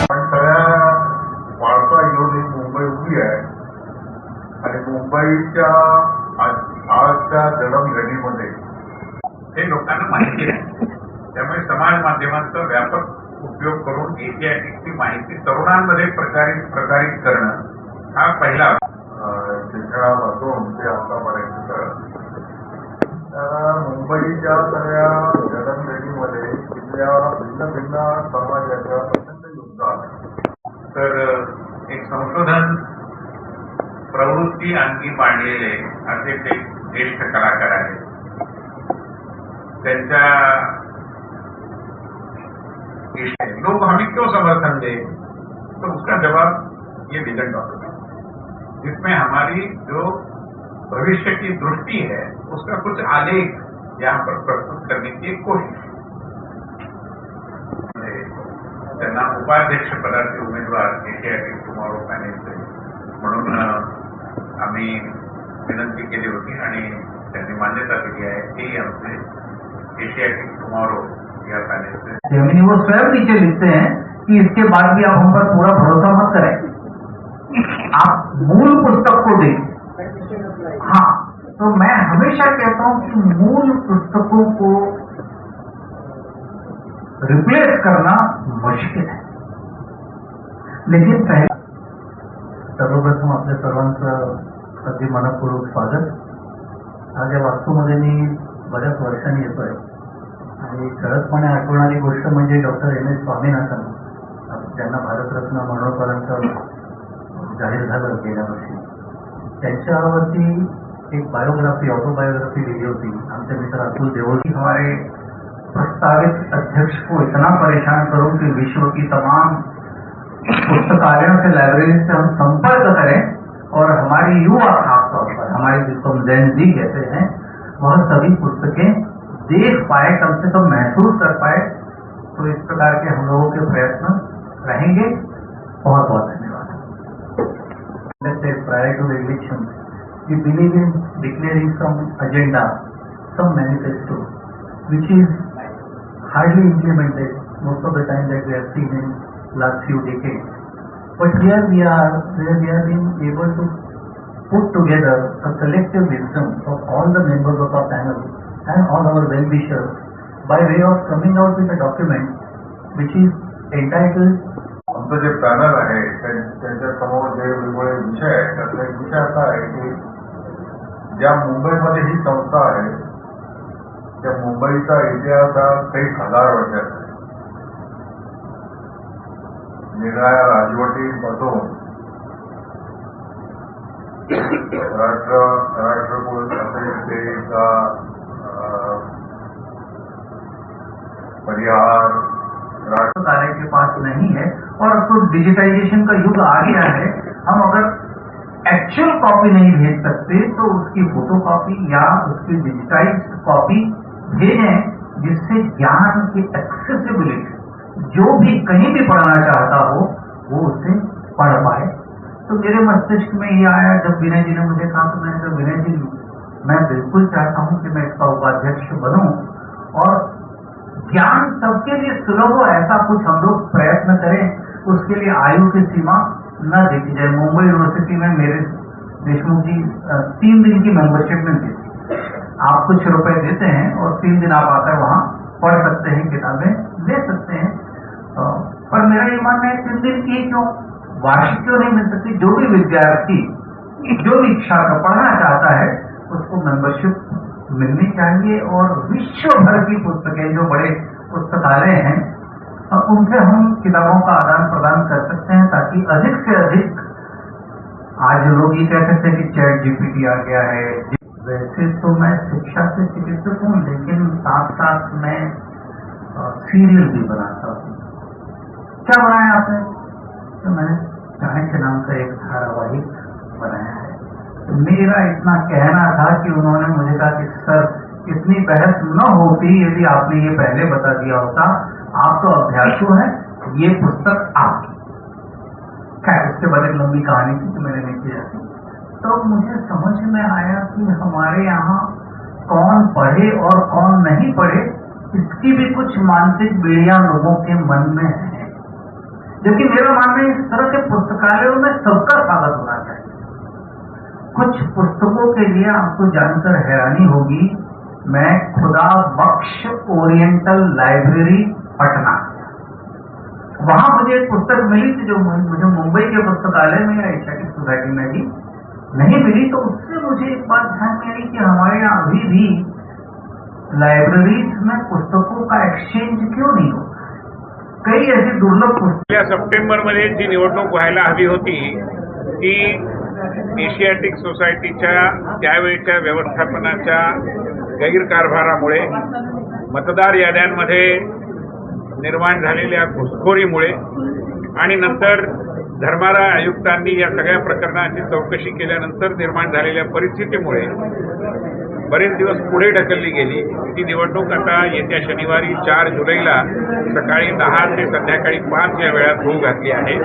पण सगळ्या वाढता घेऊन एक मुंबई उभी आहे आणि मुंबईच्या आजच्या जडणघडणीमध्ये हे लोकांना माहिती नाही. त्यामुळे समाज माध्यमांचा व्यापक उपयोग करून ऐतिहासिकची माहिती तरुणांमध्ये प्रसारित करणं हा पहिला शिक्षणापासून ते आतापर्यंत तर मुंबईच्या सगळ्या जडणघडणीमध्ये तिथल्या भिन्न भिन्न समाजाच्या प्रचंड योगदान आहे. तर एक संशोधन प्रवृत्ती अंगी बांधलेले असे ते ज्येष्ठ कलाकार आहेत. त्यांच्या लोग हमें क्यों समर्थन दे, तो उसका जवाब ये विजन डॉक्यूमेंट, जिसमें हमारी जो भविष्य की दृष्टि है उसका कुछ आलेख यहाँ पर प्रस्तुत करने की एक कोशिश. त्यांना उपाध्यक्ष पदाचे उमेदवार एशियाटिक टुमॉरो पॅनेलचे म्हणून आम्ही विनंती केली होती आणि त्यांनी मान्यता दिली आहे. ते आमचे एशियाटिक टुमॉरो या पॅनेलचे जेमिनी वो स्वयं नीचे लिखते हैं कि इसके बाद भी आप हम पर पूरा भरोसा मत करें, आप मूल पुस्तक को दें. हाँ, तो मैं हमेशा कहता हूं कि मूल पुस्तकों को रिप्लेस करना मुश्किल है, लेकिन पहले सर्वप्रथम आपल्या सर्वांचं अगदी मनपूर्वक स्वागत. आज या वास्तूमध्ये मी बऱ्याच वर्षांनी येतोय आणि ठळकपणे आठवणारी गोष्ट म्हणजे डॉक्टर एम.एस. स्वामीनाथन, ज्यांना भारतरत्न मरणोपरांत जाहीर झालं गेल्या वर्षी. त्यांच्यावरती एक बायोग्राफी, ऑटोबायोग्राफी लिहिली होती आमचे मित्र अतुल देवोळी. हमारे प्रस्तावित अध्यक्ष को इतना परेशान करूं कि विश्व की तमाम पुस्तकालयों से, लाइब्रेरी से हम संपर्क करें और हमारी युवा खासतौर पर हमारी जिसको हम जेन जी कहते हैं वह सभी पुस्तकें देख पाए, कम से कम महसूस कर पाए. तो इस प्रकार के हम लोगों के प्रयत्न रहेंगे. बहुत बहुत धन्यवाद. Prior to the election, we believe in declaring some agenda, some manifesto, which is hardly implemented most of the time that we have seen in last few decades. But here we are, where we have been able to put together a collective wisdom of all the members of our panel and all our well-wishers by way of coming out with a document which is entitled. आमचं जे panel आहे त्यांच्या समोर जे वेगवेगळे विषय आहेत त्यातला एक विषय असा आहे की ज्या मुंबईमध्ये ही संस्था आहे त्या मुंबईचा इतिहास हा काही हजार वर्षाचा आहे. निराळ्या राजवटीपासून राष्ट्रकुल असेल परिहार राष्ट्रकालय के पास नहीं है और अब तो डिजिटाइजेशन का युग आ गया है. हम अगर एक्चुअल कॉपी नहीं भेज सकते तो उसकी फोटो कॉपी या उसकी डिजिटाइज कॉपी भेजें, जिससे ज्ञान की एक्सेसिबिलिटी जो भी कहीं भी पढ़ना चाहता हो वो उसे पढ़ पाए. तो मेरे मस्तिष्क में ये आया जब विनय जी ने मुझे कहा, तो मैंने कहा विनय जी मैं बिल्कुल चाहता हूं कि मैं इसका उपाध्यक्ष बनूं और ज्ञान सबके लिए सुलभ हो ऐसा कुछ हम लोग प्रयत्न करें. उसके लिए आयु की सीमा न देखी जाए. मुंबई यूनिवर्सिटी में मेरे देशमुख जी 3 दिन की मेंबरशिप मिलती थी. आप कुछ रुपए देते हैं और 3 दिन आप आकर वहाँ पढ़ सकते हैं, किताबें ले सकते हैं. पर मेरा ये मानना है 3 दिन की क्यों, वार्षिक क्यों नहीं मिल सकती. जो भी विद्यार्थी जो भी इच्छा का पढ़ना चाहता है उसको मेंबरशिप मिलनी चाहिए. और विश्व भर की पुस्तकें जो बड़े पुस्तकालय हैं उनसे हम किताबों का आदान प्रदान कर सकते हैं ताकि अधिक से अधिक. आज लोग ये कह सकते हैं कि चैट जीपीटी आ गया है. वैसे तो मैं शिक्षा से चिकित्सक हूँ, लेकिन साथ साथ मैं सीरियल भी बनाता हूँ. क्या बनाया आपने? तो मैंने चाहे के नाम का एक धारावाहिक बनाया है. मेरा इतना कहना था कि उन्होंने मुझे कहा कि सर इतनी बहस न होती यदि आपने ये पहले बता दिया होता. आप तो अभ्यासु हैं, ये पुस्तक आपकी. खैर उसके बाद एक लंबी कहानी थी तो मैंने नहीं किया. तो मुझे समझ में आया कि हमारे यहाँ कौन पढ़े और कौन नहीं पढ़े कुछ मानसिक बेड़ियां लोगों के मन में है, जबकि मेरा मानना है इस तरह के पुस्तकालयों में सबका स्वागत होना चाहिए। कुछ पुस्तकों के लिए आपको जानकर हैरानी होगी, मैं खुदा बख्श ओरिएंटल लाइब्रेरी पटना, वहां मुझे एक पुस्तक मिली थी जो मुझे मुंबई के पुस्तकालय में या एशियाटिक सोसाइटी में भी नहीं मिली। तो उससे मुझे एक बात ध्यान में आई कि हमारे यहाँ अभी भी लाइब्रेरीज में पुस्तकों का एक्सचेंज क्यों नहीं होता। कई ऐसी दुर्लभ पुस्तक सप्टेंबरमध्ये जी निवडणूक व्हायला हवी होती ती एशियाटिक सोसायटीच्या त्यावेळच्या व्यवस्थापनाच्या गैरकारभारामुळे, मतदार याद्यांमध्ये निर्माण झालेल्या घुसखोरीमुळे आणि नंतर धर्मादाय आयुक्तांनी या सगळ्या प्रकरणाची चौकशी केल्यानंतर निर्माण झालेल्या परिस्थितीमुळे बरेच दिवस पुढे ढकलली गेली। ती निवडणूक आता येत्या शनिवारी 4 जुलैला सकाळी 10 ते संध्याकाळी 5 या वेळात होऊ घातली आहे।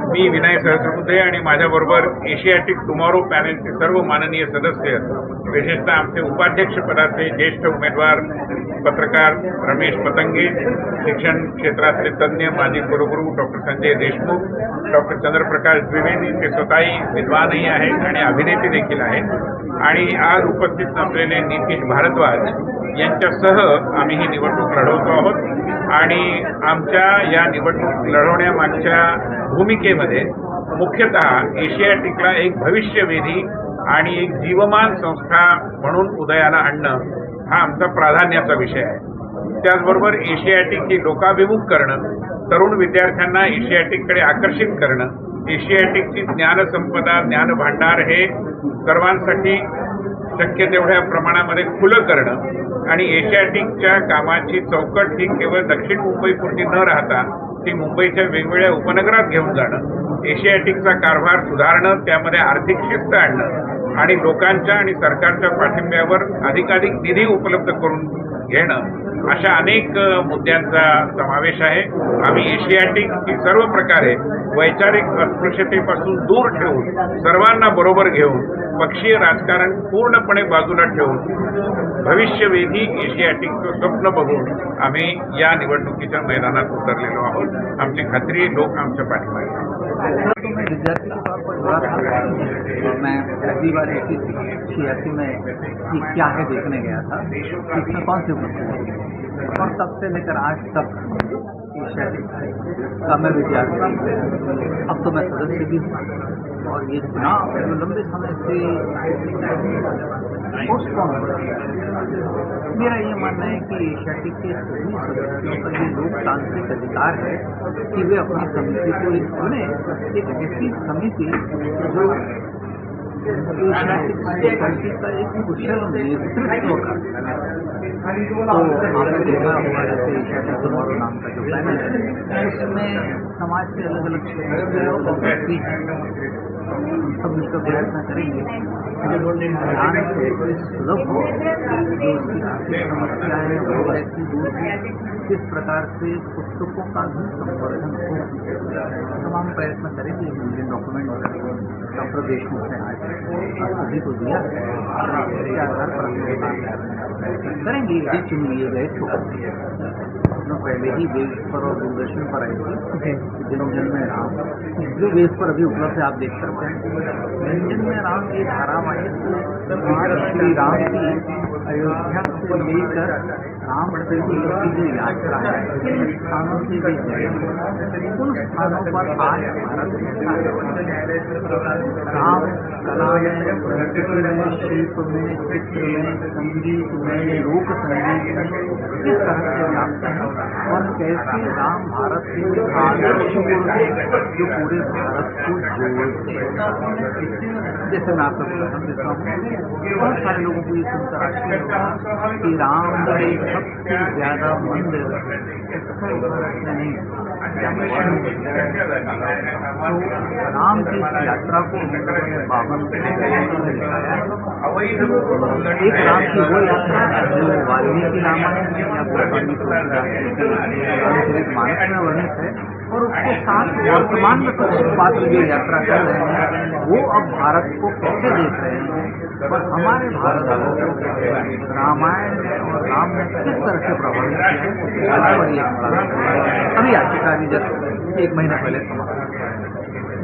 मी विनय सहस्रबुद्धे आणि माझ्याबरोबर एशियाटिक टुमॉरो पॅनेलचे सर्व माननीय सदस्य, विशेषतः आमचे उपाध्यक्ष पदाचे ज्येष्ठ उमेदवार पत्रकार रमेश पतंगे, शिक्षण क्षेत्रातले तज्ज्ञ माजी कुलगुरू डॉक्टर संजय देशमुख, डॉक्टर चंद्रप्रकाश द्विवेदी, ते स्वतःही विद्वानही आहेत आणि अभिनेते देखील आहेत, आणि आज उपस्थित नसलेले नितीश भारद्वाज यांच्यासह आम्ही ही निवडणूक लढवतो आहोत। आणि आमच्या या निवडणूक लढवण्यामागच्या भूमिकेमध्ये मुख्यतः एशियाटिकला एक भविष्यवेधी आणि एक जीवमान संस्था म्हणून उदयाला आणणं हा आमचा प्राधान्याचा विषय आहे। त्याचबरोबर एशियाटिक ही लोकाभिमुख करणं, तरुण विद्यार्थ्यांना एशियाटिककडे आकर्षित करणं, एशियाटिकची ज्ञानसंपदा, ज्ञानभांडार हे सर्वांसाठी शक्य तेवढ्या प्रमाणामध्ये खुलं करणं आणि एशियाटिकच्या कामाची चौकट ही केवळ दक्षिण मुंबईपुरती न राहता ती मुंबईच्या वेगवेगळ्या उपनगरात घेऊन जाणं, एशियाटिकचा कारभार सुधारणं, त्यामध्ये आर्थिक शिस्त आणणं आणि लोकांच्या आणि सरकारच्या पाठिंब्यावर अधिकाधिक निधी उपलब्ध करून घेणं, अशा अनेक मुद्द्यांचा समावेश आहे। आम्ही एशियाटिक ही सर्व प्रकारे वैचारिक अस्पृश्यतेपासून दूर ठेवून, सर्वांना बरोबर घेऊन, पक्षीय राजकारण पूर्णपणे बाजूला ठेवून भविष्यवेधी एशियाटिकचं स्वप्न बघून आम्ही या निवडणुकीच्या मैदानात उतरलेलो आहोत। आमची खात्री लोक आमच्या पाठीमागे आहेत। विद्यार्थी के तौर पर जुड़ा था और मैं पहली बार एशियाटिक में ये क्या है देखने गया था, इसमें कौन सी उपलब्धि, और तब से लेकर आज तक एशियाटिक का मैं विद्यार्थी, अब तो मैं सदस्य भी हूँ। और ये चुनाव जो लंबे समय से पोस्टपोन हो रहा है, मेरा ये मानना है कि एशियाटिक के सभी सदस्यों का ये लोकतांत्रिक अधिकार है कि वे अपनी समिति को एक चुने, एक ऐसी समिति जो एशियाटिक सोसाइटी का एक कुशल नेतृत्व कर। तो आपने देखा होगा जैसे एशियाटिक टुमॉरो नाम का जो पैनल है, उसमें समाज के अलग अलग क्षेत्रों के लोग व्यक्ति हैं, सब मिलकर प्रयत्न करेंगे ज्ञान से सुलभ हो, जो उसकी आर्थिक समस्या है वो ऐसी दूर हो, किस प्रकार से पुस्तकों का भी संवर्धन हो, तमाम प्रयत्न करेंगे। इंडियन डॉक्यूमेंट डॉक्टर देशमुख ने आज सभी को दिया है, इसके आधार पर हम करेंगे। ये चुन लिए गए तो पहले ही बेस पर और दूरदर्शन पर आई थी जन में राम, जो बेस पर अभी उपलब्ध है आप देख सकते हैं। जन में राम की धारावाहिक श्री राम की अयोध्या से लेकर राम से की जो यात्रा है, किन स्थानों से भी गए, उन स्थानों पर आज भारत राम कला में, प्रकृति में, शिल्प में, चित्र में, संगीत में, लोक संगीत में किस तरह से व्याप्त है और कैसे राम भारत के आदर्श जो पूरे भारत को जोड़ते हैं। जैसे मैं आपको देता हूँ, बहुत सारे लोगों को ये सुनकर आश्चर्य होगा कि राम के सबसे ज्यादा मंदिर उत्तर भारत में नहीं, तो राम की यात्रा को बावन एक राम की वो यात्रा जो वाल्मीकि रामायण या गोस्वामी तुलसीदास के रामचरित मानस में वर्णित है, और उसके साथ वर्तमान में कुछ पात्र जो यात्रा कर रहे हैं वो अब भारत को कैसे देख रहे हैं और हमारे भारत को रामायण और राम ने किस तरह से प्रभावित किया है और ये अभी याचिका भी जस्ट 1 महीने पहले समाप्त।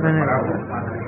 धन्यवाद।